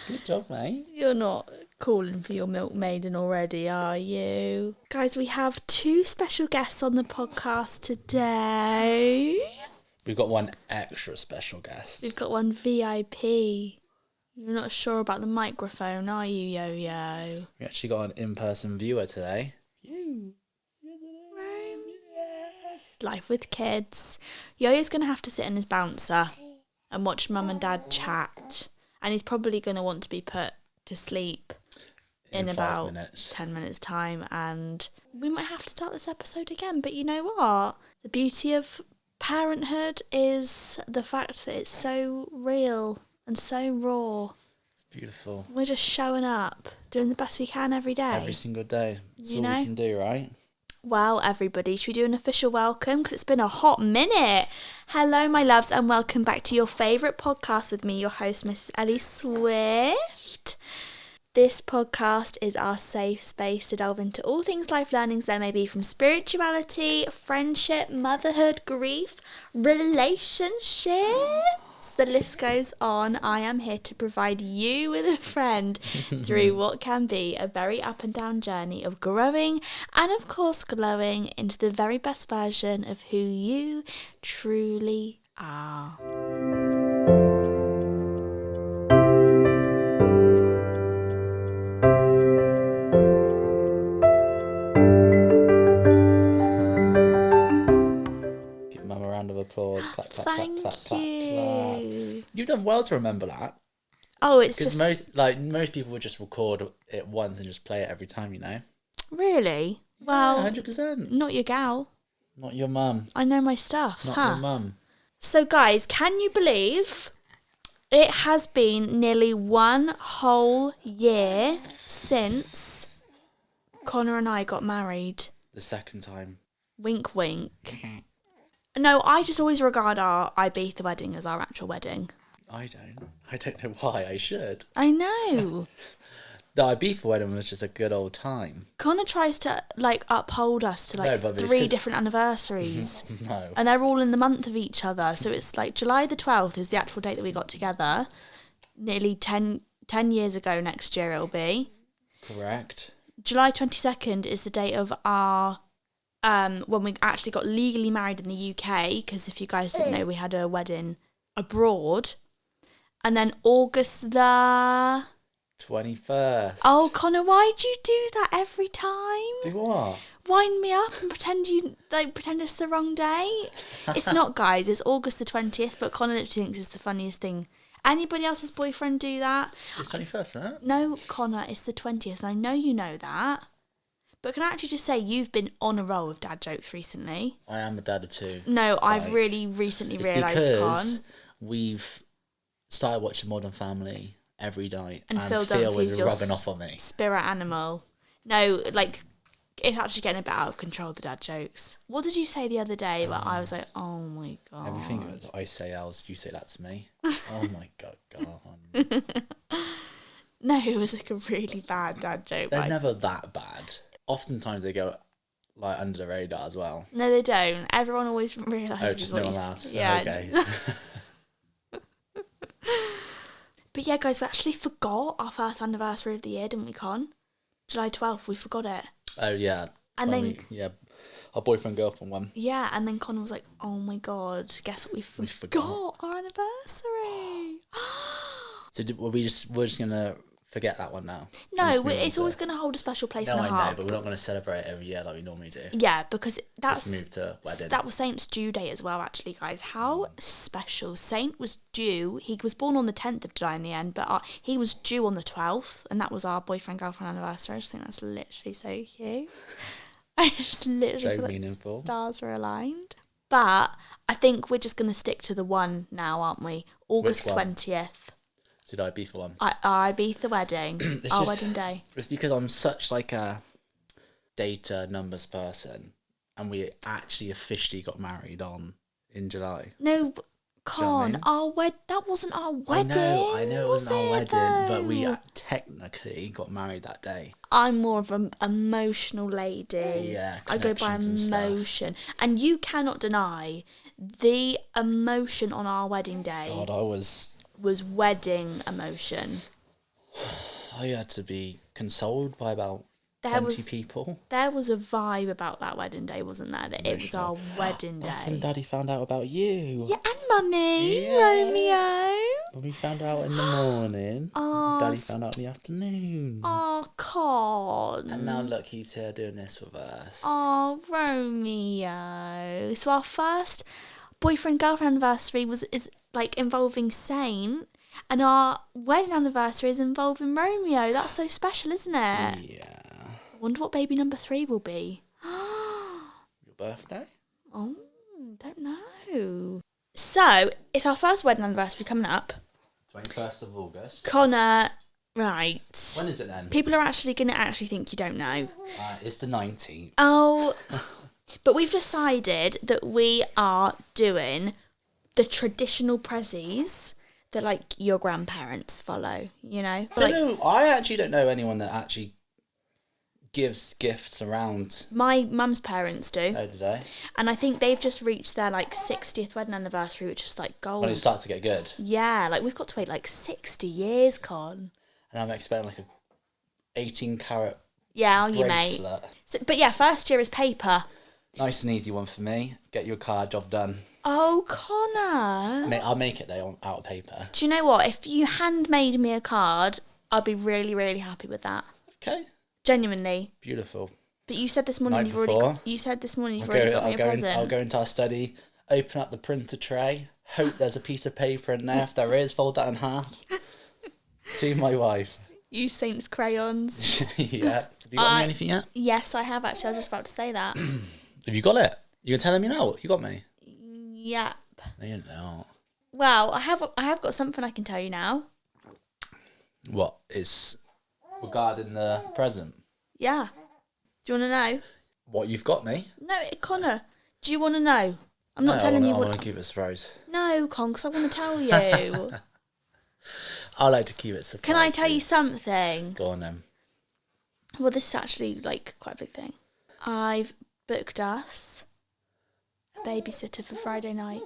Good job, mate. You're not calling for your milk maiden already, are you? Guys, we have 2 special guests on the podcast today. We've got one extra special guest. We've got one VIP. You're not sure about the microphone, are you, Yo-Yo? We actually got an in-person viewer today. Life with kids. Yo-Yo's going to have to sit in his bouncer and watch Mum and Dad chat. And he's probably going to want to be put to sleep in about 10 minutes time. And we might have to start this episode again. But you know what? The beauty of parenthood is the fact that it's so real and so raw. It's beautiful. We're just showing up, doing the best we can every day. Every single day. That's all we can do, right? Well, everybody, should we do an official welcome? Because it's been a hot minute. Hello, my loves, and welcome back to your favourite podcast with me, your host, Mrs. Ellie Swift. This podcast is our safe space to delve into all things life learnings there may be, from spirituality, friendship, motherhood, grief, relationships. The list goes on. I am here to provide you with a friend through what can be a very up and down journey of growing and, of course, glowing into the very best version of who you truly are. Applause. Clap, clap, Thank clap, clap, you. Clap. You've done well to remember that. Oh, it's just most people would just record it once and just play it every time, you know. Really? Well, 100%. Not your gal. Not your mum. I know my stuff. Not your mum. So, guys, can you believe it has been nearly 1 whole year since Connor and I got married? The second time. Wink, wink. No, I just always regard our Ibiza wedding as our actual wedding. I don't know why I should. I know. The Ibiza wedding was just a good old time. Connor tries to, uphold us to, 3 different anniversaries. No. And they're all in the month of each other. So it's, July the 12th is the actual date that we got together. Nearly 10 years ago next year it'll be. Correct. July 22nd is the date of our... when we actually got legally married in the UK, because if you guys didn't know, we had a wedding abroad. And then August the... 21st. Oh, Connor, why'd you do that every time? Do what? Wind me up and pretend it's the wrong date. It's not, guys. It's August the 20th, but Connor literally thinks it's the funniest thing. Anybody else's boyfriend do that? It's 21st, right? No, Connor, it's the 20th, and I know you know that. But can I actually just say you've been on a roll of dad jokes recently? I am a dad of 2. No, I've really recently realised, because Con. we've started watching Modern Family every night, and Phil was rubbing off on me. Spirit animal. No, it's actually getting a bit out of control, the dad jokes. What did you say the other day? I was like, oh my God. Everything that I say, Els, you say that to me. Oh my God. No, it was a really bad dad joke. They're never that bad. Oftentimes they go under the radar as well. No, they don't. Everyone always realises. Oh, just no one laughs. Yeah. Okay. But yeah, guys, we actually forgot our first anniversary of the year, didn't we, Con? July 12th, we forgot it. Oh, yeah. And then... our boyfriend-girlfriend one. Yeah, and then Con was like, oh my God, guess what, we forgot our anniversary. So we're just going to forget that one now? No, it's always going to hold a special place in our heart. I know, but we're not going to celebrate it every year like we normally do. Yeah, because Let's move to wedding. That was Saint's due date as well, actually, guys. How special. Saint was due. He was born on the 10th of July in the end, but he was due on the 12th, and that was our boyfriend-girlfriend anniversary. I just think that's literally so cute. I just literally feel meaningful. Stars were aligned. But I think we're just going to stick to the one now, aren't we? August 20th. Did I Ibiza one? I Ibiza wedding. Our wedding day. It's because I'm such a data numbers person, and we actually officially got married in July. No, Con, that wasn't our wedding. I know it wasn't our wedding, but we technically got married that day. I'm more of an emotional lady. Yeah, I go by emotion. And you cannot deny the emotion on our wedding day. God, I was was wedding emotion? I had to be consoled by about There 20 was people. There was a vibe about that wedding day, wasn't there? That it was our wedding day. That's when Daddy found out about you. Yeah, and Mummy, Yeah. Romeo. When we found out in the morning, Oh, Daddy found out in the afternoon. Oh, Con. And now look, he's here doing this with us. Oh, Romeo. So our first boyfriend-girlfriend anniversary is like involving Saint, and our wedding anniversary is involving Romeo. That's so special, isn't it? Yeah. I wonder what baby number 3 will be. Your birthday? Oh, don't know. So, it's our first wedding anniversary coming up. 21st of August. Connor, right. When is it then? People are actually going to think you don't know. It's the 19th. Oh, but we've decided that we are doing the traditional prezzies that, like, your grandparents follow, you know? But, I actually don't know anyone that actually gives gifts around. My mum's parents do. Oh, do they? And I think they've just reached their, like, 60th wedding anniversary, which is, like, gold. When it starts to get good. Yeah, like, we've got to wait, like, 60 years, Con. And I'm expecting, like, a 18-carat Yeah, you mate. bracelet. So, but, yeah, first year is paper. Nice and easy one for me. Get your card, job done. Oh, Connor. Mate, I'll make it, though, out of paper. Do you know what? If you handmade me a card, I'd be really, really happy with that. Okay. Genuinely. Beautiful. But you said this morning Night you've before. already got me a present. I'll go into our study, open up the printer tray, hope there's a piece of paper in there. If there is, fold that in half. To my wife. Use Saint's crayons. Yeah. Have you got me anything yet? Yes, I have actually. I was just about to say that. Have you got it? You're telling me now? You got me? Yep. No, you're not. Well, I have got something I can tell you now. What is regarding the present? Yeah. Do you want to know? What you've got me? No, Connor. Do you want to know? I'm not telling you I what. want to keep it a surprise. No, Con, because I want to tell you. I like to keep it surprise. Can I tell you something? Go on then. Well, this is actually like quite a big thing. I've booked us a babysitter for Friday night.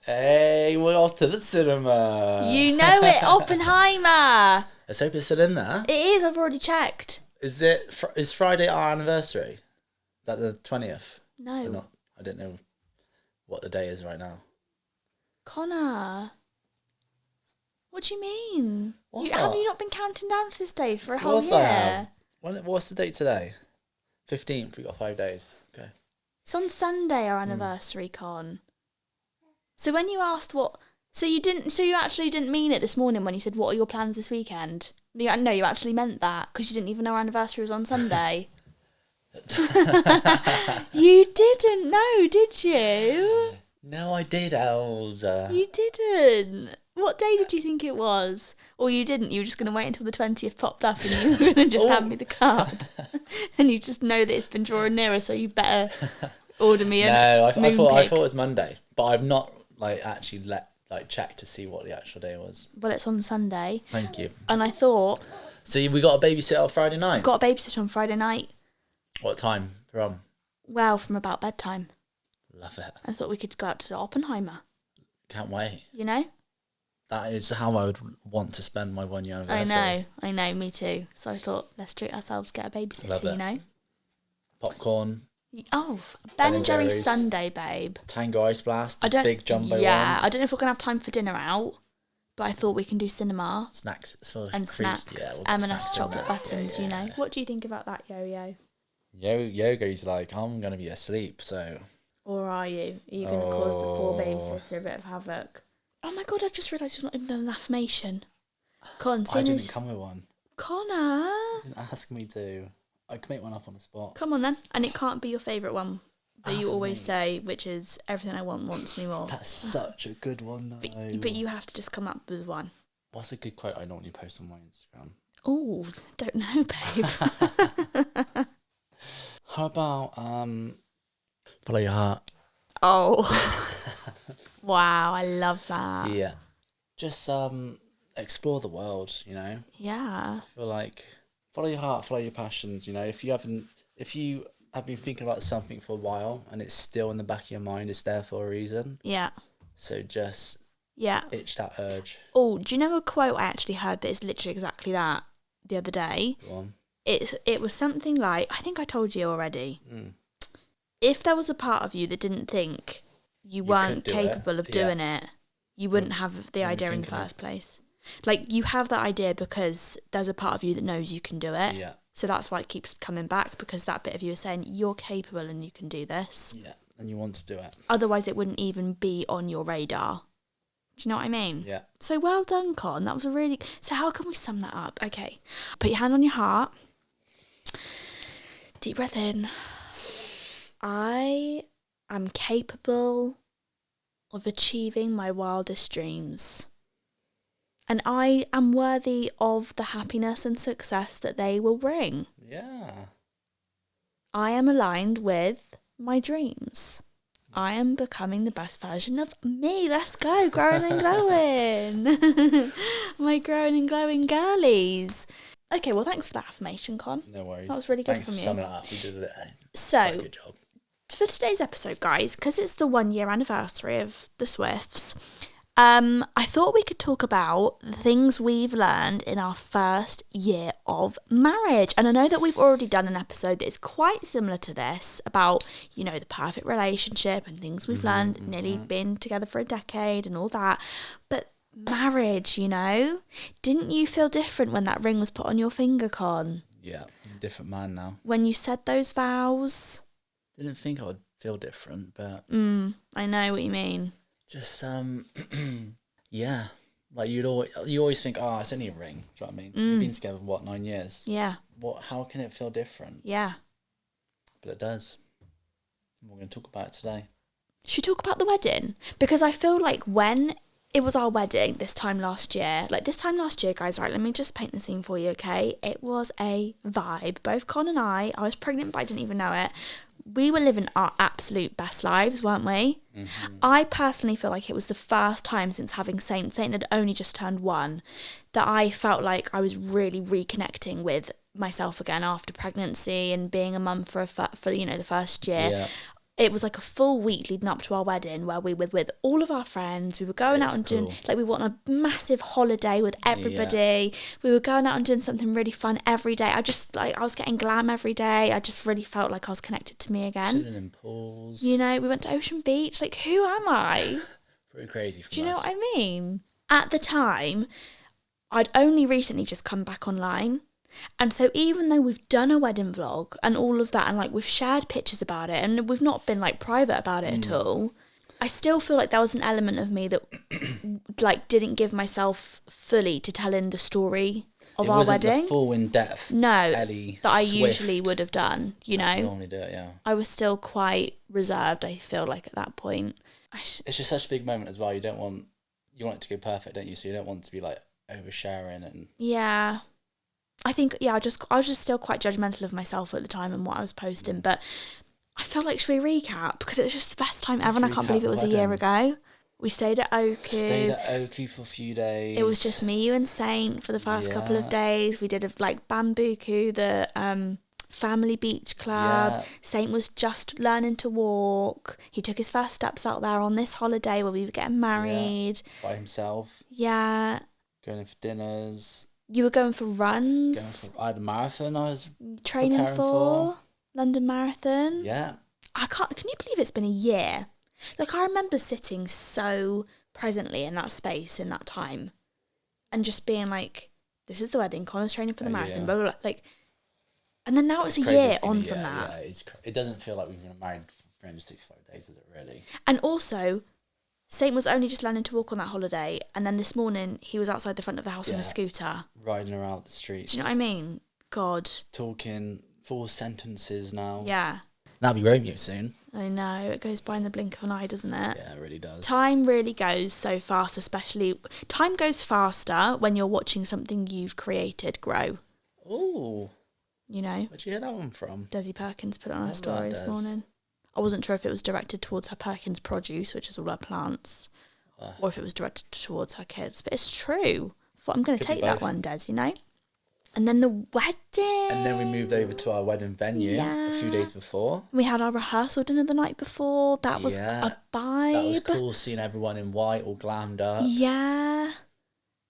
Hey, we're off to the cinema. You know it, Oppenheimer. Let's hope it's still in there. It is. I've already checked. Is Friday our anniversary? Is that the 20th? No. Or not? I don't know what the day is right now. Connor. What do you mean? What? Have you not been counting down to this day for a Of whole course year? I have. What's the date today? 15th. We got 5 days. Okay. It's on Sunday, our anniversary, Con. So when you asked so you actually didn't mean it this morning when you said, what are your plans this weekend? No, you actually meant that because you didn't even know our anniversary was on Sunday. You didn't know, did you? No, I did, Elsa. You didn't. What day did you think it was? Or you didn't, you were just going to wait until the 20th popped up and you were going to just hand me the card. And you just know that it's been drawing nearer, so you better order me a No, I moon thought pig. it was Monday, but I've not actually checked to see what the actual day was. Well, it's on Sunday. Thank you. And I thought, So we got a babysitter on Friday night. got a babysitter on Friday night. What time from? Well, from about bedtime. Love it. I thought we could go out to Oppenheimer. Can't wait. You know? That is how I would want to spend my 1 year anniversary. I know, me too. So I thought, let's treat ourselves, get a babysitter, Love it. you know? Popcorn, Oh, Ben and Jerry's Jerry's. Sunday, babe. Tango Ice Blast, I don't. big jumbo yeah, one. I don't know if we're gonna have time for dinner out, but I thought we can do cinema Snacks. and snacks, we'll get M&S snacks in chocolate there. buttons. Yeah, You yeah. know. What do you think about that, Yo-Yo? Yogo's like, I'm going to be asleep, so... Or are you? Are you going to cause the poor babysitter a bit of havoc? Oh my god! I've just realised you've not even done an affirmation. Con, I didn't come with one. Connor. You didn't ask me to. I can make one up on the spot. Come on then, and it can't be your favourite one that you always say, which is everything I want wants me more. That's such a good one, though. But you have to just come up with one. What's a good quote I normally post on my Instagram? Oh, don't know, babe. How about, follow your heart? Oh. Wow, I love that. Yeah. Just, explore the world, you know? Yeah. I feel like, follow your heart, follow your passions, you know? If you have been thinking about something for a while and it's still in the back of your mind, it's there for a reason. Yeah. So just Yeah. itch that urge. Oh, do you know a quote I actually heard that is literally exactly that the other day? Go on. It was something like, I think I told you already. Mm. If there was a part of you that didn't think you weren't capable of doing it, you wouldn't have the idea in the first place. Like, you have that idea because there's a part of you that knows you can do it. Yeah. So that's why it keeps coming back, because that bit of you is saying you're capable and you can do this. Yeah, and you want to do it. Otherwise, it wouldn't even be on your radar. Do you know what I mean? Yeah. So well done, Con. That was a really... So how can we sum that up? Okay. Put your hand on your heart. Deep breath in. I am capable of achieving my wildest dreams. And I am worthy of the happiness and success that they will bring. Yeah. I am aligned with my dreams. I am becoming the best version of me. Let's go, growing and glowing. My growing and glowing girlies. Okay, well, thanks for that affirmation, Con. No worries. That was really good Thanks from for you. summing it up. You did it. So, Good job. for today's episode, guys, because it's the 1 year anniversary of the Swifts, I thought we could talk about the things we've learned in our first year of marriage. And I know that we've already done an episode that is quite similar to this about, you know, the perfect relationship and things we've learned, nearly been together for a decade and all that. But marriage, you know, didn't you feel different when that ring was put on your finger, Con? Yeah, I'm a different man now. When you said those vows? Didn't think I would feel different, but... I know what you mean. Just, yeah. Like, you always think, oh, it's only a ring. Do you know what I mean? We've been together, 9 years? Yeah. How can it feel different? Yeah. But it does. We're going to talk about it today. Should we talk about the wedding? Because I feel like when it was our wedding this time last year, guys, right, let me just paint the scene for you, okay? It was a vibe. Both Con and I was pregnant, but I didn't even know it. We were living our absolute best lives, weren't we? Mm-hmm. I personally feel like it was the first time since having Saint had only just turned 1, that I felt like I was really reconnecting with myself again after pregnancy and being a mum for you know, the first year. Yeah. It was like a full week leading up to our wedding where we were with all of our friends. We were going out and doing, like, we went on a massive holiday with everybody. Yeah. We were going out and doing something really fun every day. I was getting glam every day. I just really felt like I was connected to me again. Chilling in pools. You know, we went to Ocean Beach. Like, who am I? Pretty crazy from Do you know what I mean? At the time, I'd only recently just come back online. And so even though we've done a wedding vlog and all of that, and like we've shared pictures about it and we've not been like private about it at all, I still feel like there was an element of me that like didn't give myself fully to telling the story of our wedding. It wasn't the full in-depth Ellie that I usually would have done, you know. You normally do it, yeah. I was still quite reserved, I feel like, at that point. It's just such a big moment as well. You want it to go perfect, don't you? So you don't want to be like oversharing and... Yeah. I think, I was just still quite judgmental of myself at the time and what I was posting, but I feel like, should we recap? Because it was just the best time ever, and I can't believe it was a year ago. We stayed at Oku. For a few days. It was just me, you and Saint for the first couple of days. We did Bambuku, the family beach club. Yeah. Saint was just learning to walk. He took his first steps out there on this holiday where we were getting married. By himself. Yeah. Going for dinners. You were going for runs. I had a marathon I was training for. London Marathon. Yeah. Can you believe it's been a year? Like, I remember sitting so presently in that space, in that time, and just being like, this is the wedding, Connor's training for the marathon, blah, blah, blah. Like, and then now it's a year on from that. Yeah, it doesn't feel like we've been married for 365 days, is it really? And also... Saint was only just learning to walk on that holiday, and then this morning he was outside the front of the house on a scooter. Riding around the streets. Do you know what I mean? God. Talking full sentences now. Yeah. That'll be Romeo soon. I know, it goes by in the blink of an eye, doesn't it? Yeah, it really does. Time really goes so fast, especially... Time goes faster when you're watching something you've created grow. Ooh. You know? Where'd you hear that one from? Desi Perkins put it on her story this morning. I wasn't sure if it was directed towards her Perkins produce, which is all her plants, or if it was directed towards her kids. But it's true. I'm going to take that one, Des, you know? And then the wedding. And then we moved over to our wedding venue a few days before. We had our rehearsal dinner the night before. That was a vibe. That was cool, seeing everyone in white, all glammed up. Yeah.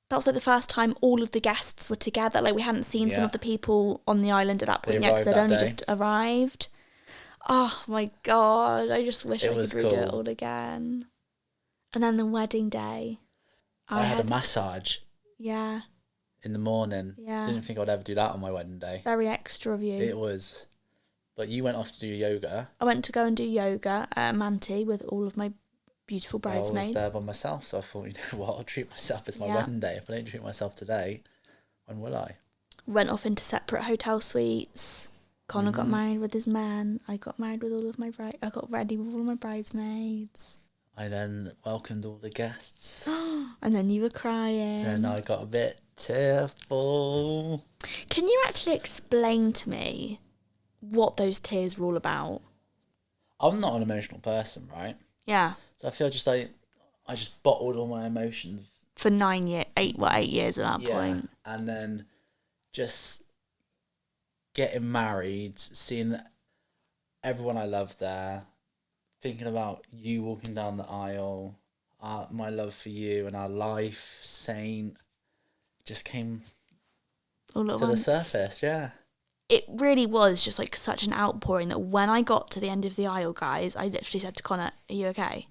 That was like the first time all of the guests were together. Like, we hadn't seen some of the people on the island at that point yet, because they'd only just arrived. Oh my God. I just wish I could redo it all again. And then the wedding day. I had a massage. Yeah. In the morning. Yeah. Didn't think I'd ever do that on my wedding day. Very extra of you. It was. But you went off to do yoga. I went to go and do yoga at Manti with all of my beautiful bridesmaids. I was there by myself, so I thought, you know what, I'll treat myself. It's my wedding day. If I don't treat myself today, when will I? Went off into separate hotel suites. Connor got married with his man. I got married with all of my I got ready with all of my bridesmaids. I then welcomed all the guests. And then you were crying. And I got a bit tearful. Can you actually explain to me what those tears were all about? I'm not an emotional person, right? Yeah. So I feel just like I just bottled all my emotions. For 8 years at that point. And then just getting married, seeing everyone I love there, thinking about you walking down the aisle, my love for you and our life, Saint, just came all at to once. The surface, yeah. It really was just like such an outpouring that when I got to the end of the aisle, guys, I literally said to Connor, "Are you okay?"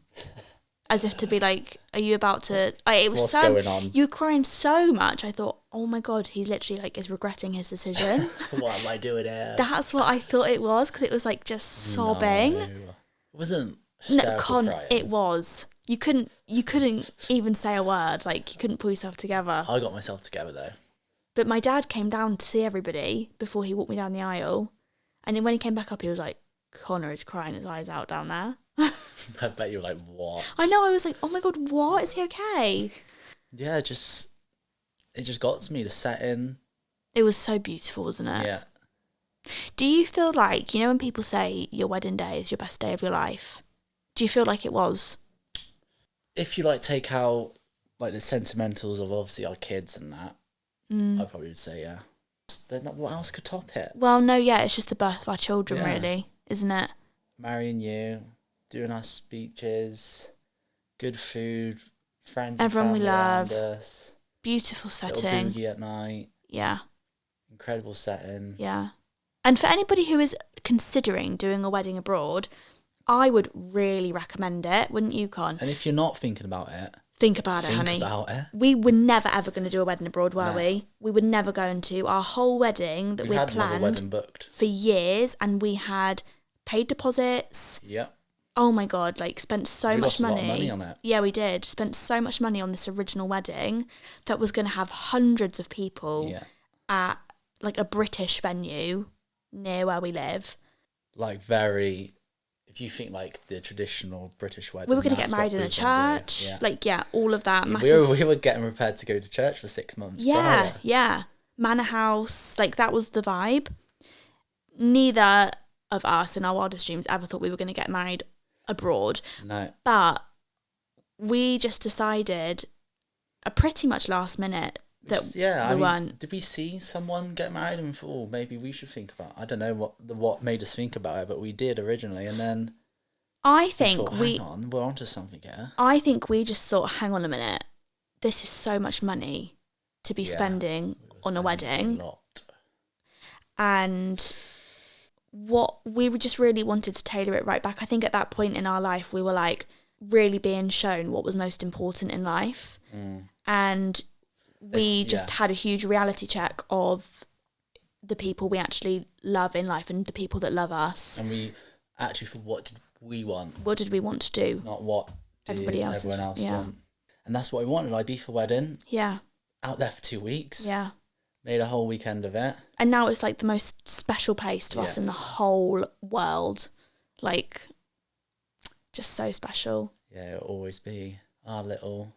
As if to be like, "Are you about to?" It was What's so going on? You were crying so much. I thought, "Oh my God, he literally like is regretting his decision." What am I doing here? That's what I thought it was, because it was like just sobbing. No, it wasn't. No, crying. It was. You couldn't even say a word. Like, you couldn't pull yourself together. I got myself together though. But my dad came down to see everybody before he walked me down the aisle. And then when he came back up, he was like, "Connor is crying his eyes out down there." I bet you were like, what? I know, I was like, oh my God, what? Is he okay? Yeah, it just got to me, the setting. It was so beautiful, wasn't it? Yeah. Do you feel like, you know when people say your wedding day is your best day of your life? Do you feel like it was? If you like take out like the sentimentals of obviously our kids and that, I probably would say yeah. Then what else could top it? Well, no, yeah, it's just the birth of our children, really, isn't it? Marrying you, doing our speeches, good food, friends, everyone and we love, us, beautiful little setting, boogie at night, incredible setting, And for anybody who is considering doing a wedding abroad, I would really recommend it, wouldn't you, Con? And if you're not thinking about it, think about it, honey. Think about it. We were never ever going to do a wedding abroad, were we? We were never going to. Our whole wedding that we'd planned wedding booked for years, and we had paid deposits. Yep. Oh my God, like spent so much money. We lost a lot of money on it. Yeah, we did. Spent so much money on this original wedding that was going to have hundreds of people at like a British venue near where we live. Like very... If you think like the traditional British wedding, we were going to get married in a church, all of that. We were getting prepared to go to church for 6 months. Yeah, manor house, like that was the vibe. Neither of us in our wildest dreams ever thought we were going to get married abroad. No, but we just decided, a pretty much last minute, that we weren't. Did we see someone get married and thought, oh, maybe we should think about it? I don't know what made us think about it, but we did originally, and then I think we're onto something here. I think we just thought, hang on a minute, this is so much money to be spending on a wedding, and what we just really wanted to tailor it right back. I think at that point in our life, we were like really being shown what was most important in life, and we just had a huge reality check of the people we actually love in life and the people that love us. And we actually, for what did we want? What did we want to do? Not what everyone else want. And that's what we wanted. Ibiza wedding. Yeah. Out there for 2 weeks. Yeah. Made a whole weekend of it. And now it's like the most special place to us in the whole world. Like, just so special. Yeah, it'll always be our little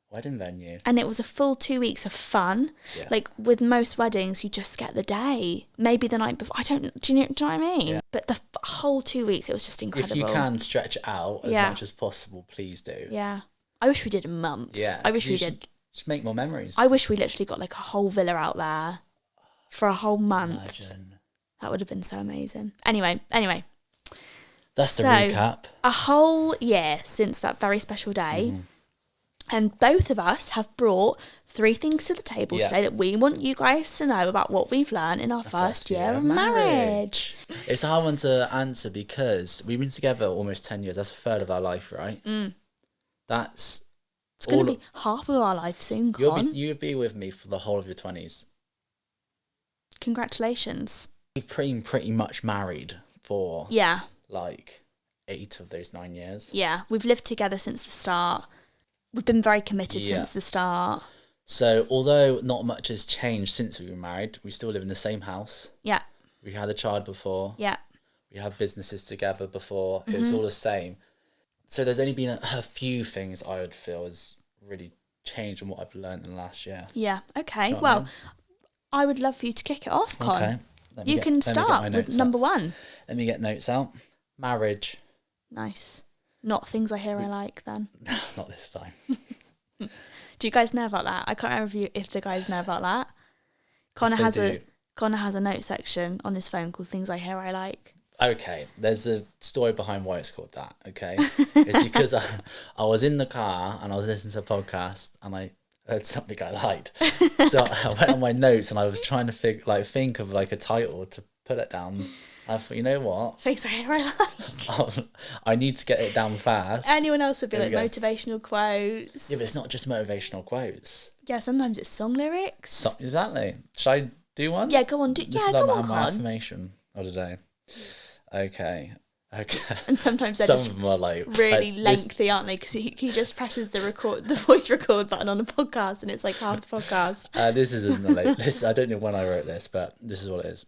wedding venue. And it was a full 2 weeks of fun. Like with most weddings, you just get the day, maybe the night before. Do you know what I mean? Yeah. But the whole 2 weeks, it was just incredible. If you can stretch it out as much as possible, please do. Yeah. I wish we did a month. Yeah. I wish we did. Just make more memories. I wish we literally got like a whole villa out there. for a whole month. Imagine. That would have been so amazing. Anyway. That's the So, recap. A whole year since that very special day. Mhm. And both of us have brought 3 things to the table today that we want you guys to know about what we've learned in our first year of marriage. It's a hard one to answer because we've been together almost 10 years. That's a third of our life, right? It's going to be half of our life soon, Con. You'll be with me for the whole of your 20s. Congratulations. We've been pretty much married for like 8 of those 9 years. Yeah, we've lived together since the start. We've been very committed since the start. So although not much has changed since we were married, we still live in the same house. Yeah. We had a child before. Yeah. We had businesses together before. It was all the same. So there's only been a few things I would feel has really changed from what I've learned in the last year. Yeah, okay. You know what I mean? I would love for you to kick it off, Con. Okay. You can start with number 1. Let me get notes out. Marriage. Nice. Not things I hear I like, then. Not this time. Do you guys know about that? I can't remember if the guys know about that. Connor has a note section on his phone called Things I Hear I Like. Okay, there's a story behind why it's called that, okay? It's because I was in the car and I was listening to a podcast and I heard something I liked. So I went on my notes and I was trying to think of like a title to put it down. I thought, you know what? Things I hear I like. I need to get it down fast. Anyone else would be like motivational quotes. Yeah, but it's not just motivational quotes. Yeah, sometimes it's song lyrics. Exactly. Should I do one? Yeah, go on. Go on, my affirmation of the day. Okay. And sometimes they're some of them are like really lengthy, aren't they? Because he just presses the voice record button on a podcast, and it's like half the podcast. This isn't this. I don't know when I wrote this, but this is what it is.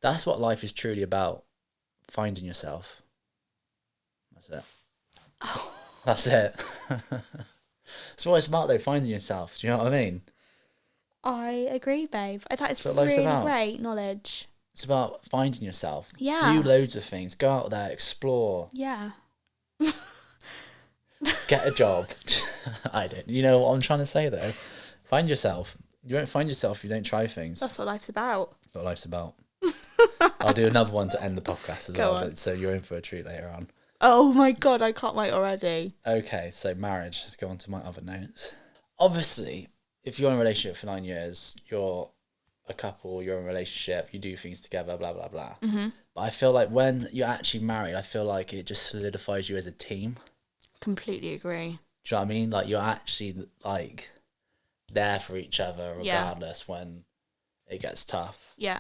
That's what life is truly about: finding yourself. That's it. Oh. That's it. That's what it's about, though. Finding yourself. Do you know what I mean? I agree, babe. That is really great knowledge. It's about finding yourself. Yeah. Do loads of things. Go out there, explore. Yeah. Get a job. I don't. You know what I'm trying to say, though? Find yourself. You won't find yourself if you don't try things. That's what life's about. That's what life's about. I'll do another one to end the podcast as well. On. So you're in for a treat later on. Oh my God, I can't wait already. Okay, so marriage. Let's go on to my other notes. Obviously, if you're in a relationship for 9 years, you're a couple, you're in a relationship, you do things together, blah, blah, blah. Mm-hmm. But I feel like when you're actually married, I feel like it just solidifies you as a team. Completely agree. Do you know what I mean? Like, you're actually, like, there for each other regardless when it gets tough. Yeah.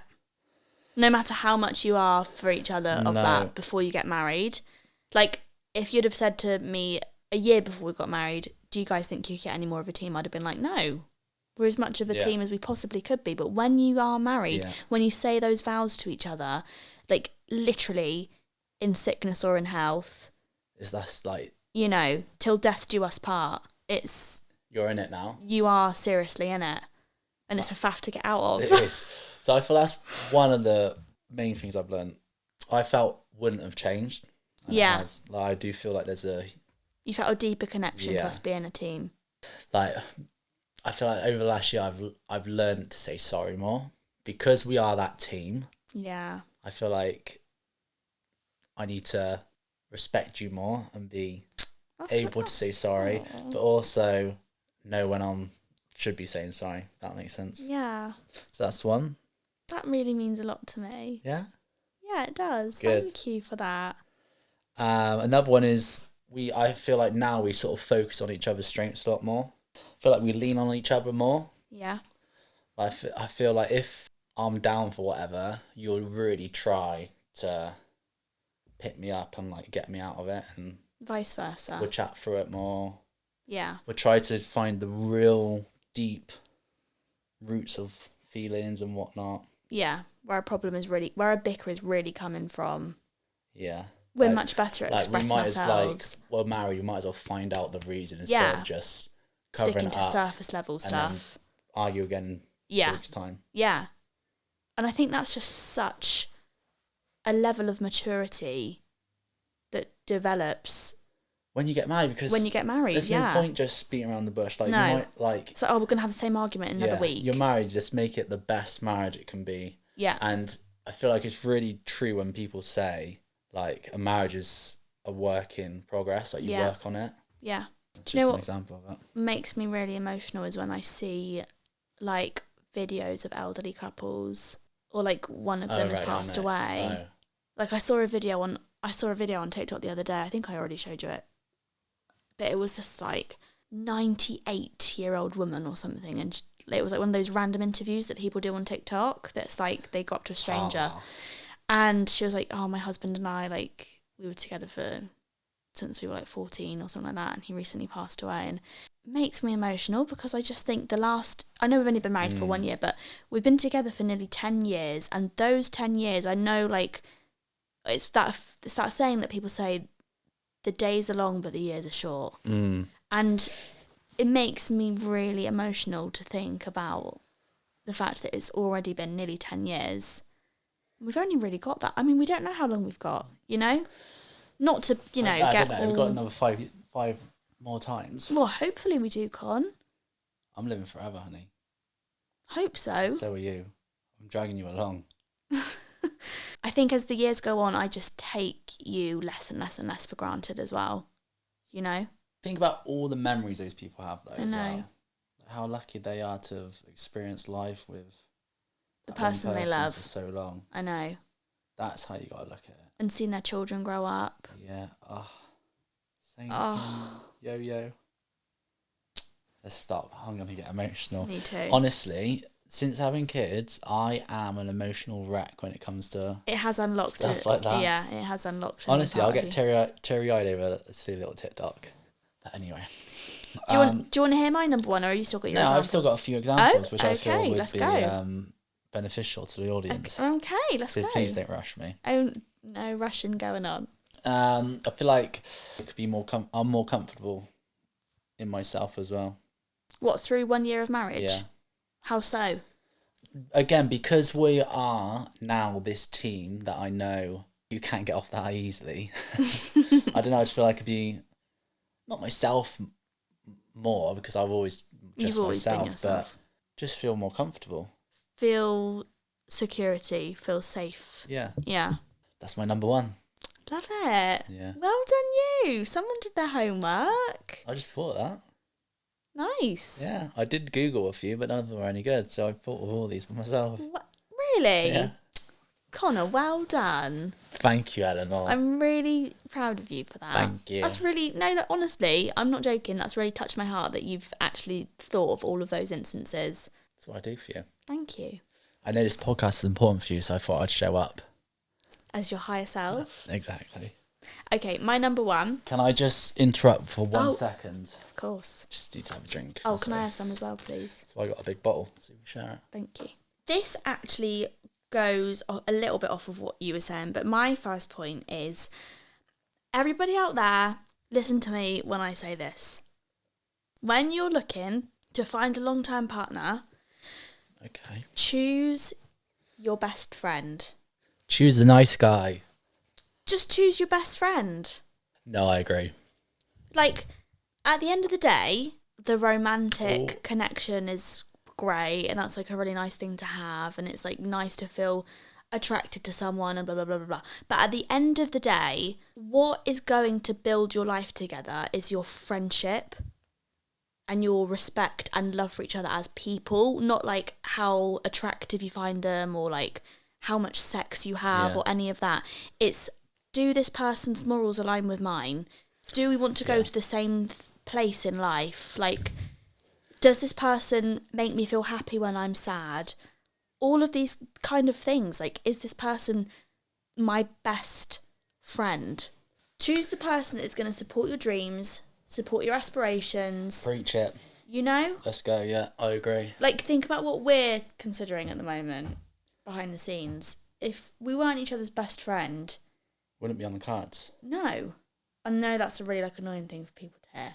No matter how much you are for each other of that before you get married. Like, if you'd have said to me a year before we got married, do you guys think you could get any more of a team? I'd have been like, no. We're as much of a team as we possibly could be. But when you are married, when you say those vows to each other, like, literally, in sickness or in health. That's like... You know, till death do us part. You're in it now. You are seriously in it. And it's a faff to get out of. It is. So I feel that's one of the main things I've learned. I felt wouldn't have changed. Yeah. I do feel like there's a... You felt a deeper connection to us being a team. Like, I feel like over the last year I've learned to say sorry more. Because we are that team. Yeah. I feel like I need to respect you more and be able to say sorry. But also know when I'm... should be saying sorry, if that makes sense. Yeah. So that's one. That really means a lot to me. Yeah? Yeah, it does. Good. Thank you for that. Another one is I feel like now we sort of focus on each other's strengths a lot more. I feel like we lean on each other more. Yeah. I feel like if I'm down for whatever, you'll really try to pick me up and like get me out of it, and vice versa. We'll chat through it more. Yeah. We'll try to find the real deep roots of feelings and whatnot. Yeah, where a bicker is really coming from. Yeah. We're much better at expressing ourselves. Well, married, you might as well find out the reason instead of just covering sticking it to up surface level stuff. And argue again next time. Yeah. And I think that's just such a level of maturity that develops when you get married, because when you get married, there's no point just beating around the bush. Like, No. you might, like... So, we're going to have the same argument in another week. You're married, just make it the best marriage it can be. Yeah. And I feel like it's really true when people say, like, a marriage is a work in progress, like, you work on it. Yeah. It's Do you know just an what example of that. makes me really emotional is when I see, like, videos of elderly couples, or, like, one of them has passed away. Oh. Like, I saw a video on TikTok the other day. I think I already showed you it. But it was this, like, 98-year-old woman or something, and it was like one of those random interviews that people do on TikTok that's like they go up to a stranger. And she was like, oh, my husband and I, like, we were together since we were like 14 or something like that, and he recently passed away. And it makes me emotional because I just think I know we've only been married for 1 year, but we've been together for nearly 10 years, and those 10 years, I know, like, it's that saying that people say, the days are long but the years are short. And it makes me really emotional to think about the fact that it's already been nearly 10 years. We've only really got that. I mean, we don't know how long we've got, you know? Not to, you know, I get don't know. all... We've got another five more times. Well, hopefully we do, Con. I'm living forever, honey. Hope so. So are you. I'm dragging you along. I think as the years go on, I just take you less and less and less for granted as well, you know? Think about all the memories those people have, though, I know. as well. How lucky they are to have experienced life with The that one person they love. for so long. I know. That's how you got to look at it. And seeing their children grow up. Yeah. Same Oh. yo. Let's stop. I'm going to get emotional. Me too. Honestly, since having kids, I am an emotional wreck when it comes to It has unlocked stuff like that. Yeah, it has unlocked. Honestly, I'll get teary-eyed over a silly little TikTok. But anyway. Do you want to hear my number one, or are you still got your examples? I've still got a few examples, which I feel okay, would let's be go. Beneficial to the audience. Okay, let's So go. please don't rush me. Oh, no rushing going on. I feel like it could be I'm more comfortable in myself as well. What, through 1 year of marriage? Yeah. How so? Again, because we are now this team that I know you can't get off that easily. I don't know, I just feel like I could be not myself more, because I've always just You've always been myself, yourself. but just feel more comfortable. Feel security, feel safe. Yeah. Yeah. That's my number one. Love it. Yeah. Well done you. Someone did their homework. I just thought that. Nice. Yeah. I did Google a few, but none of them were any good, so I thought of all these by myself. Really? Yeah. Connor, well done. Thank you, Eleanor. I'm really proud of you for that. Thank you. That's really, honestly, I'm not joking. That's really touched my heart that you've actually thought of all of those instances. That's what I do for you. Thank you. I know this podcast is important for you, so I thought I'd show up. As your higher self. Exactly. Okay, my number one. Can I just interrupt for 1 second? Of course. Just need to have a drink. Oh, can I have some as well, please? So I got a big bottle, so we share it. Thank you. This actually goes a little bit off of what you were saying, but my first point is, everybody out there, listen to me when I say this. When you're looking to find a long-term partner, okay, choose your best friend. Choose the nice guy. Just choose your best friend. No, I agree. Like, at the end of the day, the romantic connection is great, and that's like a really nice thing to have, and it's like nice to feel attracted to someone and blah blah blah blah blah. But at the end of the day, what is going to build your life together is your friendship and your respect and love for each other as people, not like how attractive you find them or like how much sex you have or any of that. It's, do this person's morals align with mine? Do we want to go to the same place in life? Like, does this person make me feel happy when I'm sad? All of these kind of things. Like, is this person my best friend? Choose the person that is going to support your dreams, support your aspirations. Preach it. You know? Let's go, yeah, I agree. Like, think about what we're considering at the moment, behind the scenes. If we weren't each other's best friend... Wouldn't be on the cards. No. I know that's a really, like, annoying thing for people to hear.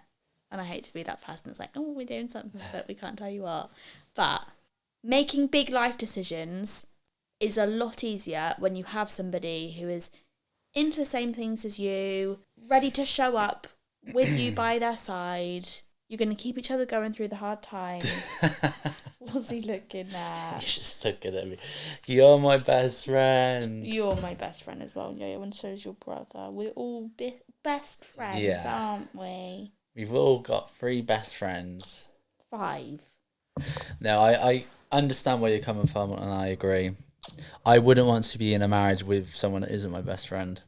And I hate to be that person that's like, oh, we're doing something, but we can't tell you what. But making big life decisions is a lot easier when you have somebody who is into the same things as you, ready to show up with you by their side. You're going to keep each other going through the hard times. What's he looking at? He's just looking at me. You're my best friend. You're my best friend as well, Yo-Yo, and so is your brother. We're all best friends, aren't we? We've all got 3 best friends. 5. No, I understand where you're coming from, and I agree. I wouldn't want to be in a marriage with someone that isn't my best friend.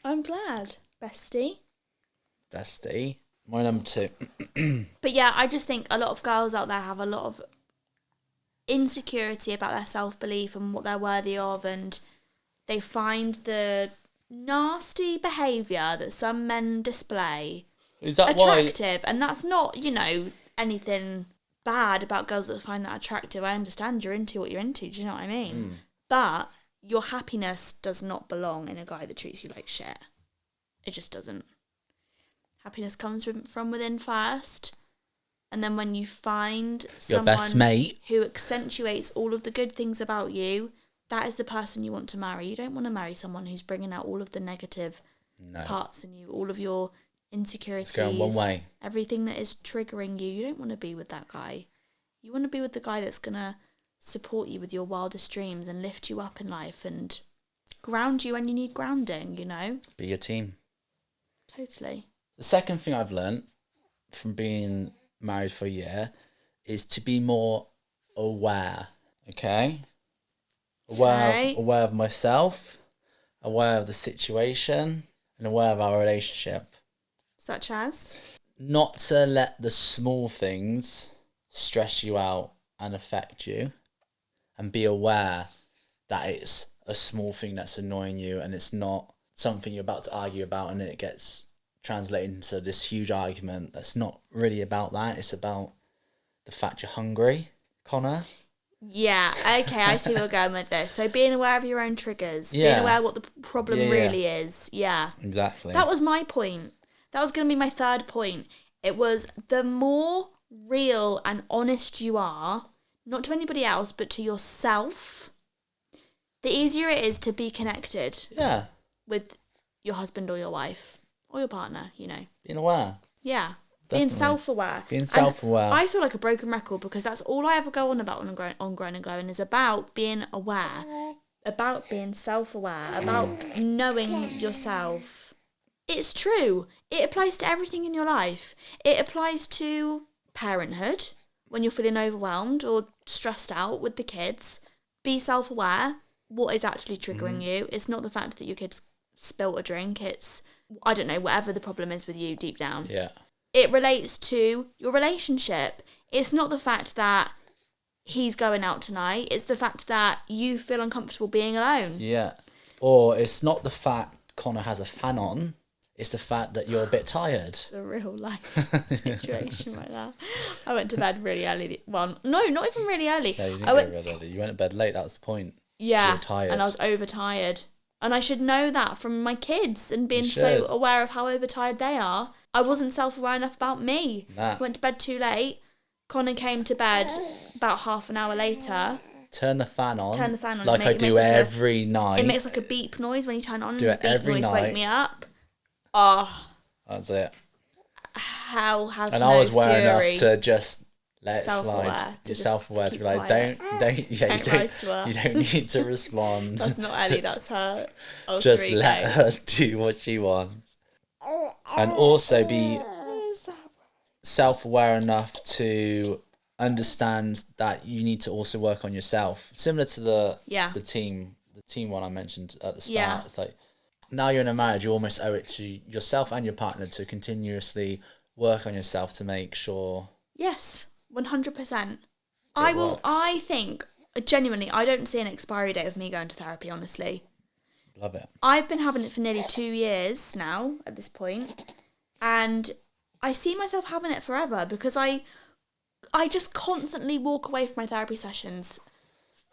I'm glad. Bestie. My number 2. But yeah, I just think a lot of girls out there have a lot of insecurity about their self-belief and what they're worthy of, and they find the nasty behaviour that some men display attractive. And that's not, anything bad about girls that find that attractive. I understand you're into what you're into, do you know what I mean? But your happiness does not belong in a guy that treats you like shit. It just doesn't. Happiness comes from within first, and then when you find your best mate who accentuates all of the good things about you, that is the person you want to marry. You don't want to marry someone who's bringing out all of the negative parts in you, all of your insecurities, it's going one way. Everything that is triggering you. You don't want to be with that guy. You want to be with the guy that's going to support you with your wildest dreams and lift you up in life and ground you when you need grounding, Be your team. Totally. The second thing I've learnt from being married for a year is to be more aware, okay? Aware of myself, aware of the situation, and aware of our relationship. Such as? Not to let the small things stress you out and affect you, and be aware that it's a small thing that's annoying you and it's not something you're about to argue about and it gets translated into this huge argument that's not really about that. It's about the fact you're hungry, Connor. Yeah, okay, I see where we're going with this. So being aware of your own triggers, being aware of what the problem really is. Yeah. Exactly. That was my point. That was going to be my third point. It was the more real and honest you are, not to anybody else, but to yourself, the easier it is to be connected with your husband or your wife or your partner, Being aware. Yeah. Definitely. Being self-aware. And I feel like a broken record because that's all I ever go on about on Grown and Glowing is about being aware, about being self-aware, about knowing yourself. It's true. It applies to everything in your life. It applies to parenthood when you're feeling overwhelmed or stressed out with the kids. Be self-aware. What is actually triggering you? It's not the fact that your kids spilt a drink. It's, I don't know, whatever the problem is with you deep down. Yeah. It relates to your relationship. It's not the fact that he's going out tonight. It's the fact that you feel uncomfortable being alone. Yeah. Or it's not the fact Connor has a fan on. It's the fact that you're a bit tired. It's a real life situation like that. I went to bed really early. Well, no, not even really early. No, you didn't go to bed early. You went to bed late. That was the point. Yeah. You were tired. And I was overtired. And I should know that from my kids and being so aware of how overtired they are. I wasn't self-aware enough about me. Nah. Went to bed too late. Connor came to bed about half an hour later. Turn the fan on. Like I do every night. It makes like a beep noise when you turn it on. Do it the beep every noise night. Wake me up. Oh. That's it. Hell has and no I was aware fury. enough to just let it Self-aware, slide. to You're just self-aware to keep be like, quiet. you don't need to respond. That's not Ellie, that's her alter Just ego. let her do what she wants. And also be self-aware enough to understand that you need to also work on yourself. Similar to the team one I mentioned at the start. Yeah. It's like, now you're in a marriage, you almost owe it to yourself and your partner to continuously work on yourself to make sure. Yes, 100%. I think, genuinely, I don't see an expiry date of me going to therapy, honestly. Love it. I've been having it for nearly 2 years now, at this point, and I see myself having it forever because I just constantly walk away from my therapy sessions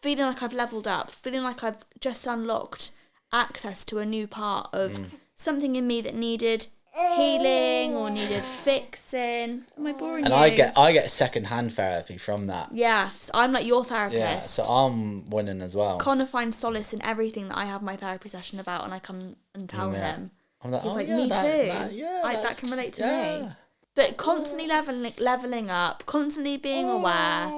feeling like I've leveled up, feeling like I've just unlocked access to a new part of something in me that needed healing or needed fixing. Am I boring and you? I get second-hand therapy from that. Yeah, so I'm like your therapist. Yeah, so I'm winning as well. Connor finds solace in everything that I have my therapy session about, and I come and tell him. I'm like, He's oh, like, yeah, me too. that That can relate to me. But constantly leveling up, constantly being aware.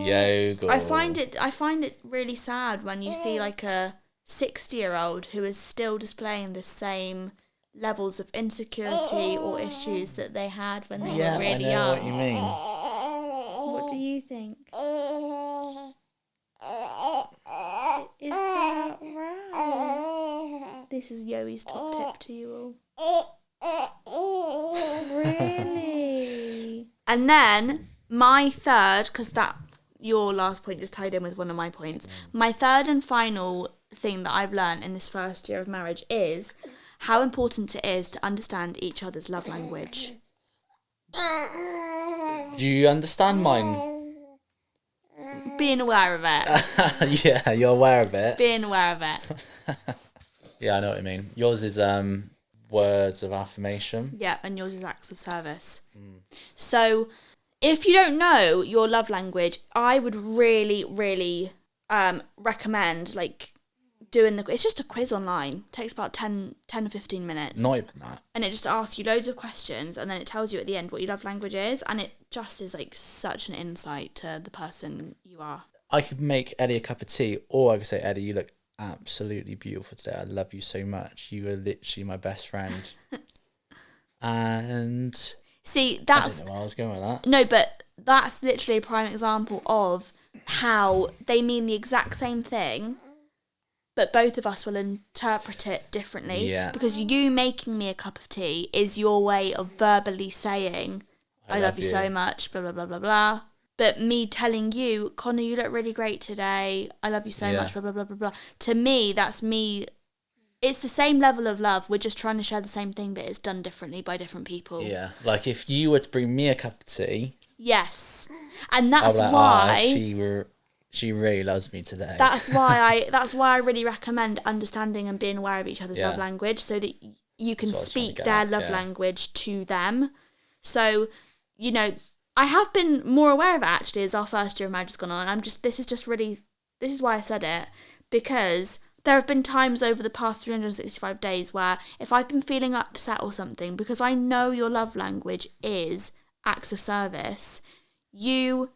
Yoga. I find it really sad when you see like a 60-year-old who is still displaying the same levels of insecurity or issues that they had when they were really young. I know what you mean. What do you think? Is that right? This is Yoey's top tip to you all. Really? And then my third, because your last point just tied in with one of my points. My third and final thing that I've learned in this first year of marriage is how important it is to understand each other's love language. Do you understand mine? Being aware of it. Yeah, you're aware of it. Being aware of it. Yeah, I know what you mean. Yours is words of affirmation. Yeah, and yours is acts of service. So if you don't know your love language, I would really, really recommend like doing it's just a quiz online. It takes about 10 or 15 minutes. Not even that. And it just asks you loads of questions, and then it tells you at the end what your love language is, and it just is like such an insight to the person you are. I could make Eddie a cup of tea, or I could say, Eddie, you look absolutely beautiful today. I love you so much. You are literally my best friend. And see, that's... I don't know where I was going with that. No, but that's literally a prime example of how they mean the exact same thing, but both of us will interpret it differently. Yeah. Because you making me a cup of tea is your way of verbally saying, I love you so much, blah, blah, blah, blah, blah. But me telling you, Connor, you look really great today. I love you so much, blah, blah, blah, blah, blah. To me, that's me. It's the same level of love. We're just trying to share the same thing, but it's done differently by different people. Yeah. Like if you were to bring me a cup of tea. Yes. And that's like, why... she really loves me today. That's why I really recommend understanding and being aware of each other's love language so that you can speak their love language to them. So, you know, I have been more aware of it actually as our first year of marriage has gone on. This is why I said it, because there have been times over the past 365 days where if I've been feeling upset or something, because I know your love language is acts of service, you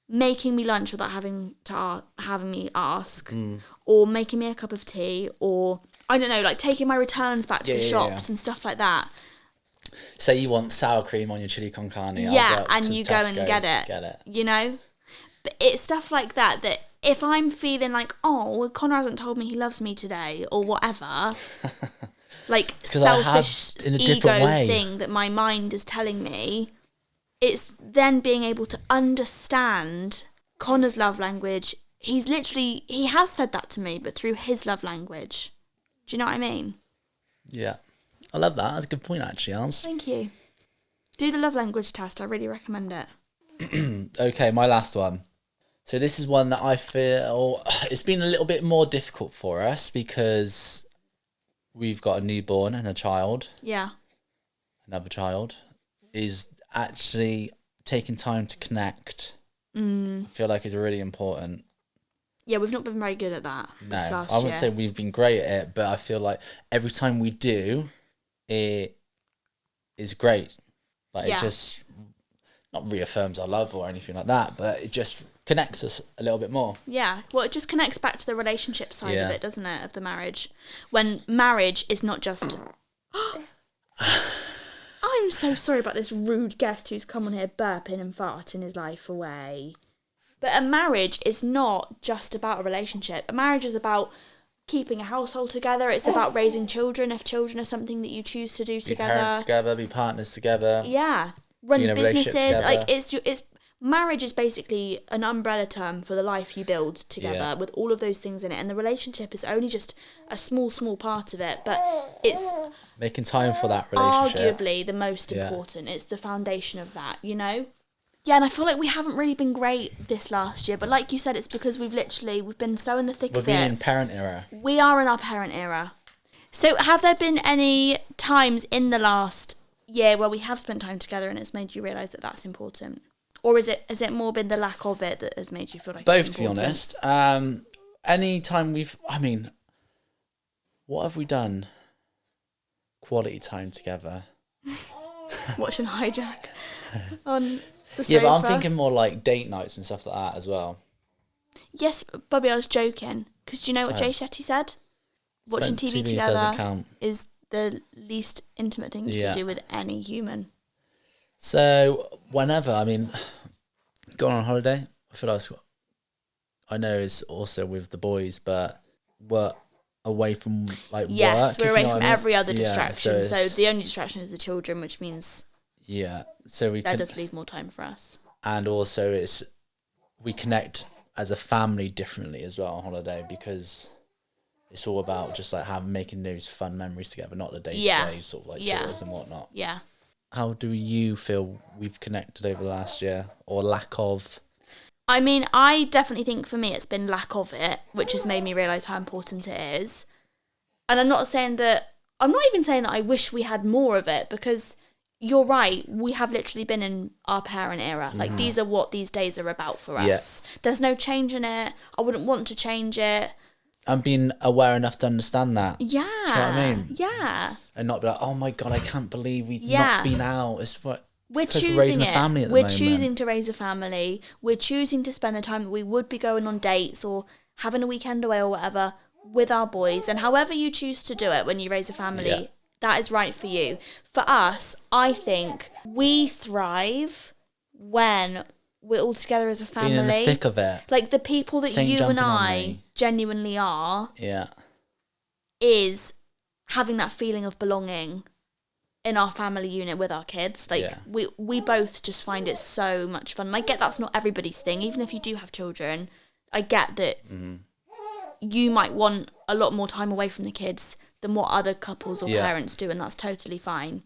making me lunch without having me ask, or making me a cup of tea, or I don't know, like taking my returns back to the shops and stuff like that. Say you want sour cream on your chili con carne. Yeah, and you go and get it. You know? But it's stuff like that if I'm feeling like, oh, Connor hasn't told me he loves me today, or whatever, like selfish ego thing that my mind is telling me, it's then being able to understand Connor's love language. He has said that to me, but through his love language. Do you know what I mean? Yeah. I love that. That's a good point, actually, Els. Thank you. Do the love language test. I really recommend it. Okay, my last one. So this is one that I feel it's been a little bit more difficult for us because we've got a newborn and a child. Yeah. Another child. Is actually taking time to connect. I feel like it's really important. Yeah, we've not been very good at that this last year. I wouldn't say we've been great at it, but I feel like every time we do, it is great. Like it just not reaffirms our love or anything like that, but it just connects us a little bit more. Yeah, well, it just connects back to the relationship side of it, doesn't it, of the marriage? When marriage is not just... I'm so sorry about this rude guest who's come on here burping and farting his life away. But a marriage is not just about a relationship. A marriage is about keeping a household together. It's about raising children, if children are something that you choose to do together. Be parents together, be partners together. Yeah. Run businesses. Like it's marriage is basically an umbrella term for the life you build together with all of those things in it. And the relationship is only just a small part of it. But it's... making time for that relationship. Arguably the most important. It's the foundation of that, you know? Yeah, and I feel like we haven't really been great this last year, but like you said, it's because we've been so in the thick of it. We've been in parent era. We are in our parent era. So have there been any times in the last year where we have spent time together and it's made you realise that that's important? Or has it more been the lack of it that has made you feel like both, it's important? Both, to be honest. Any time what have we done? quality time together. Watching Hijack on the sofa. Yeah, but I'm thinking more like date nights and stuff like that as well. Yes, Bobby, I was joking. Because do you know what Jay Shetty said? Watching TV together is the least intimate thing you can do with any human. So, whenever, I mean, going on holiday, I feel like I know it's also with the boys, but we're away from like work. Yes, we're away from every other Yeah, distraction. So the only distraction is the children, which means so that does leave more time for us. And also, we connect as a family differently as well on holiday, because it's all about just like making those fun memories together, not the day-to-day sort of like chores and whatnot. Yeah. How do you feel we've connected over the last year, or lack of? I mean, I definitely think for me it's been lack of it, which has made me realise how important it is. And I'm not even saying that I wish we had more of it, because you're right, we have literally been in our parent era. Like, these are what these days are about for us. There's no change in it. I wouldn't want to change it. I'm being aware enough to understand that. Yeah. Do you know what I mean? Yeah. And not be like, oh my God, I can't believe we've not been out. It's what we're choosing raising it. A family at the we're moment. choosing to raise a family. We're choosing to spend the time that we would be going on dates or having a weekend away or whatever with our boys. And however you choose to do it when you raise a family, that is right for you. For us, I think we thrive when we're all together as a family. Being in the thick of it. Like, the people that you and I genuinely are. Yeah. Is having that feeling of belonging in our family unit with our kids. Like, we both just find it so much fun. And I get that's not everybody's thing. Even if you do have children, I get that you might want a lot more time away from the kids than what other couples or parents do, and that's totally fine.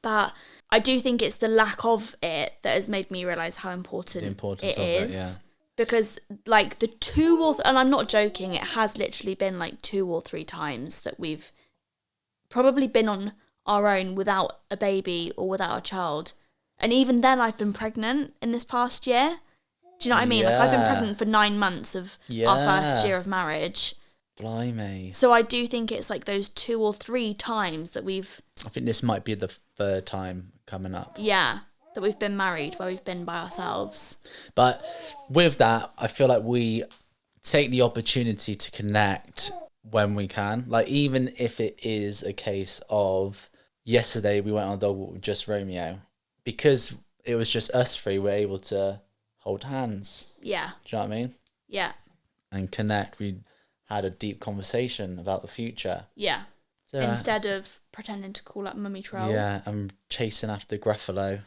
But I do think it's the lack of it that has made me realise how important it is. Because, like, and I'm not joking, it has literally been like 2 or 3 times that we've probably been on our own without a baby or without a child. And even then, I've been pregnant in this past year. Do you know what I mean? Like, I've been pregnant for 9 months of our first year of marriage. Blimey. So I do think it's like those 2 or 3 times that we've... I think this might be the 3rd time coming up. Yeah, that we've been married, where we've been by ourselves. But with that, I feel like we take the opportunity to connect when we can. Like, even if it is a case of, yesterday we went on a dog walk with just Romeo. Because it was just us 3, we're able to hold hands. Yeah. Do you know what I mean? Yeah. And connect. We had a deep conversation about the future. Yeah. So, instead of pretending to call up Mummy Troll. Yeah, I'm chasing after Gruffalo.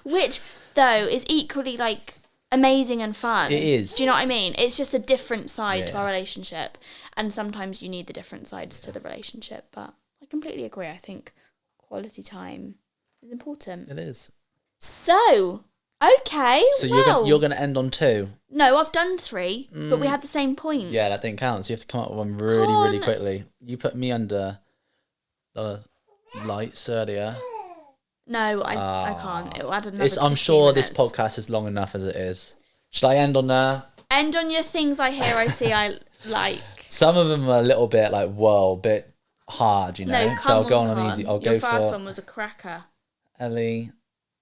Which, though, is equally, like, amazing and fun. It is. Do you know what I mean? It's just a different side to our relationship. And sometimes you need the different sides to the relationship. But I completely agree. I think quality time is important. It is. So, okay. So you're going to end on 2? No, I've done 3, but we had the same point. Yeah, that didn't count. So you have to come up with one really quickly. You put me under the lights earlier. No, I can't. It'll add another I'm sure minutes. this podcast is long enough as it is. Should I end on there? End on your things I hear, I see, I like. Some of them are a little bit like, whoa, a bit hard, you know? No, so I'll go on easy. Your first one was a cracker. Ellie,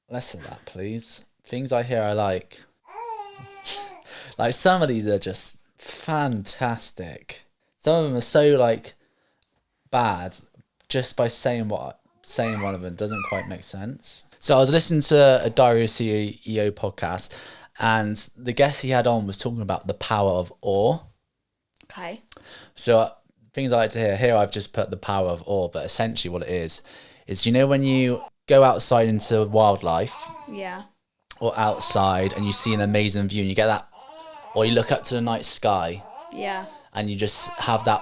less of that, please. Things I hear I like. Like, some of these are just fantastic. Some of them are so, like, bad just by saying one of them doesn't quite make sense. So I was listening to a Diary of a CEO podcast, and the guest he had on was talking about the power of awe. Okay. So things I like to hear. Here I've just put the power of awe, but essentially what it is you know when you go outside into wildlife. Yeah. Or outside and you see an amazing view and you get that, or you look up to the night sky. Yeah. And you just have that.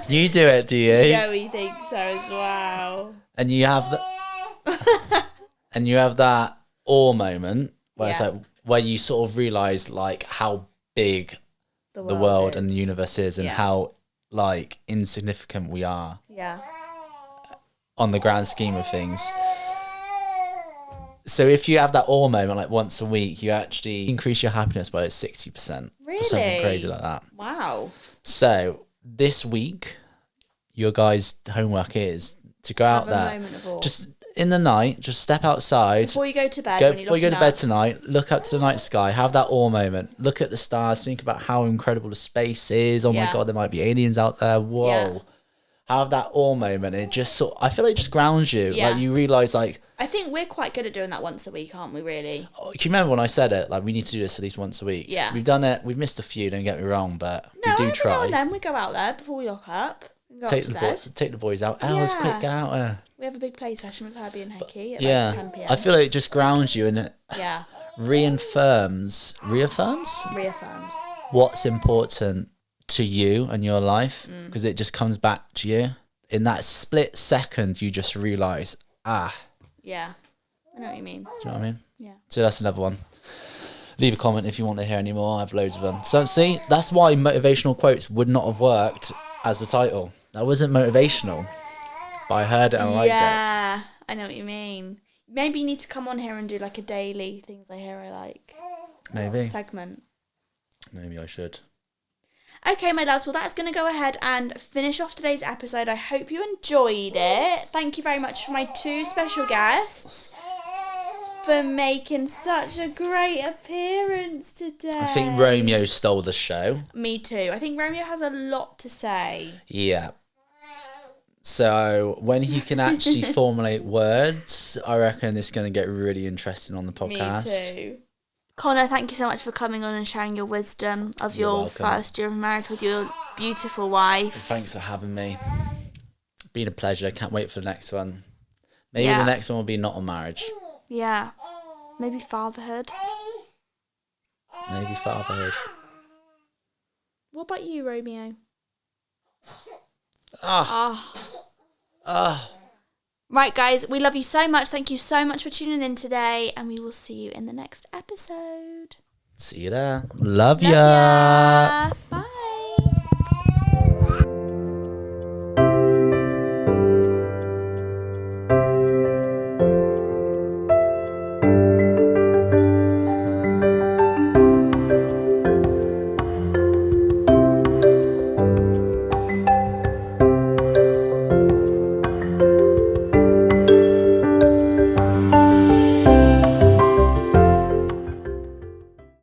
You do it, do you? Joey thinks so as well. And you have that awe moment where it's like, where you sort of realise like how big the world and the universe is, and how like insignificant we are. Yeah. On the grand scheme of things. So if you have that awe moment like once a week, you actually increase your happiness by like 60%. Really? Or something crazy like that. Wow. So this week, your guys' homework is to go out Have a there. moment of awe. Just in the night, just step outside. Before you go to bed, Before you go to bed tonight, look up to the night sky, have that awe moment, look at the stars, think about how incredible the space is. Oh my God, there might be aliens out there. Whoa. Yeah. Have that awe moment. It just I feel like it just grounds you. Yeah. Like you realise like... I think we're quite good at doing that once a week, aren't we, really? Do you remember when I said it? Like, we need to do this at least once a week. Yeah. We've done it. We've missed a few, don't get me wrong, but we do try. No, every now and then we go out there before we lock up. Take the boys out. Elle, let's quick, get out there. We have a big play session with Herbie and Hickey at 10 p.m. I feel like it just grounds you and it reaffirms what's important to you and your life, because it just comes back to you. In that split second, you just realise, Yeah, I know what you mean. Do you know what I mean? Yeah. So that's another one. Leave a comment if you want to hear any more. I have loads of them. So see, that's why motivational quotes would not have worked as the title. That wasn't motivational, but I heard it and I liked it. Yeah, I know what you mean. Maybe you need to come on here and do like a daily things I hear I like. Maybe. Segment. Maybe I should. Okay, my loves, well, that's going to go ahead and finish off today's episode. I hope you enjoyed it. Thank you very much for my 2 special guests for making such a great appearance today. I think Romeo stole the show. Me too. I think Romeo has a lot to say. Yeah. So when he can actually formulate words, I reckon it's going to get really interesting on the podcast. Me too. Connor, thank you so much for coming on and sharing your wisdom of your first year of marriage with your beautiful wife. Thanks for having me. Been a pleasure. Can't wait for the next one. Maybe the next one will be not on marriage. Yeah. Maybe fatherhood. What about you, Romeo? Right, guys, we love you so much. Thank you so much for tuning in today, and we will see you in the next episode. See you there. Love ya. Bye.